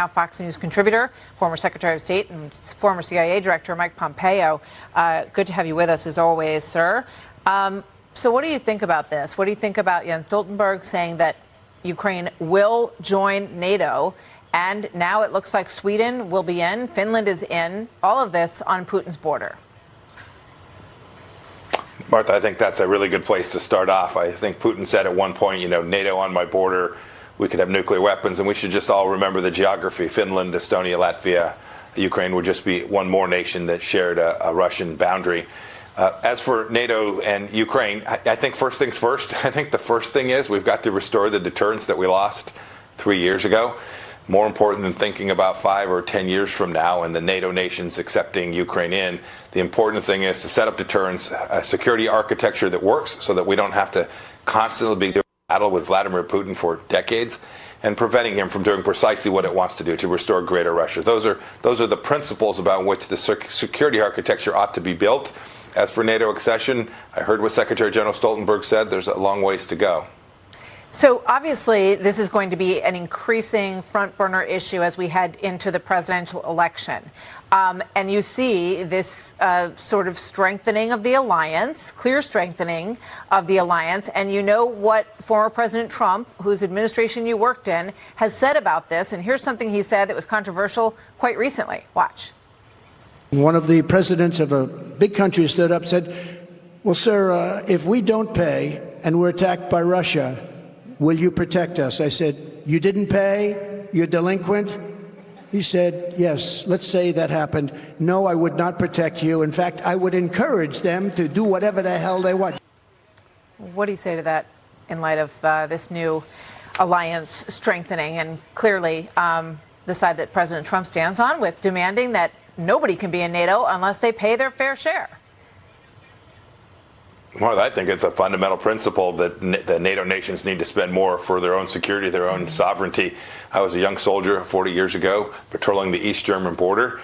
Now Fox News contributor, former Secretary of State and former CIA Director Mike Pompeo. Good to have you with us as always, sir. So what do you think about this? What do you think about Jens Stoltenberg saying that Ukraine will join NATO, and now it looks like Sweden will be in, Finland is in, all of this on Putin's border? Martha, I think that's a really good place to start off. I think Putin said at one point, NATO on my border, we could have nuclear weapons, and we should just all remember the geography. Finland, Estonia, Latvia, Ukraine would just be one more nation that shared a Russian boundary. As for NATO and Ukraine, I think first things first. I think the first thing is we've got to restore the deterrence that we lost 3 years ago. More important than thinking about 5 or 10 years from now and the NATO nations accepting Ukraine in, the important thing is to set up deterrence, a security architecture that works so that we don't have to constantly be doing battle with Vladimir Putin for decades, and preventing him from doing precisely what it wants to do, to restore Greater Russia. Those are the principles about which the security architecture ought to be built. As for NATO accession, I heard what Secretary General Stoltenberg said. There's a long ways to go. So obviously, this is going to be an increasing front burner issue as we head into the presidential election. And you see this sort of strengthening of the alliance, clear strengthening of the alliance. And you know what former President Trump, whose administration you worked in, has said about this. And here's something he said that was controversial quite recently. Watch. One of the presidents of a big country stood up and said, well, sir, if we don't pay and we're attacked by Russia, will you protect us? I said, you didn't pay? You're delinquent? He said, yes, let's say that happened. No, I would not protect you. In fact, I would encourage them to do whatever the hell they want. What do you say to that in light of this new alliance strengthening and clearly the side that President Trump stands on with demanding that nobody can be in NATO unless they pay their fair share? Well, I think it's a fundamental principle that the NATO nations need to spend more for their own security, their own sovereignty. I was a young soldier 40 years ago patrolling the East German border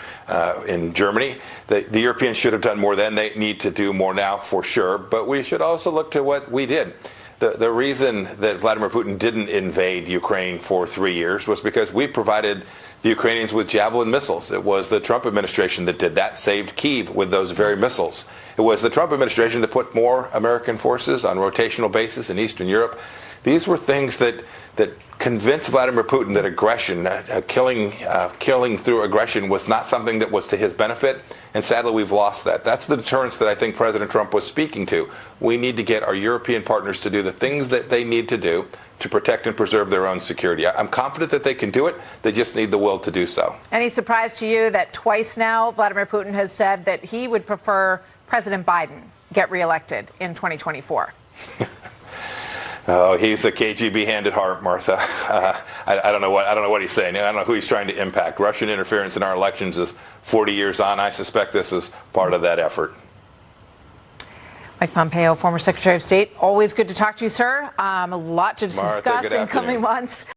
in Germany. The Europeans should have done more then. They need to do more now for sure. But we should also look to what we did. The reason that Vladimir Putin didn't invade Ukraine for 3 years was because we provided the Ukrainians with Javelin missiles. It was the Trump administration that did that, saved Kyiv with those very missiles. It was the Trump administration that put more American forces on rotational basis in Eastern Europe. These were things that convinced Vladimir Putin that aggression, killing through aggression, was not something that was to his benefit. And sadly, we've lost that. That's the deterrence that I think President Trump was speaking to. We need to get our European partners to do the things that they need to do to protect and preserve their own security. I'm confident that they can do it. They just need the will to do so. Any surprise to you that twice now Vladimir Putin has said that he would prefer President Biden get reelected in 2024? Oh, he's a KGB hand at heart, Martha. I don't know what he's saying. I don't know who he's trying to impact. Russian interference in our elections is 40 years on. I suspect this is part of that effort. Mike Pompeo, former Secretary of State. Always good to talk to you, sir. A lot to discuss in coming months.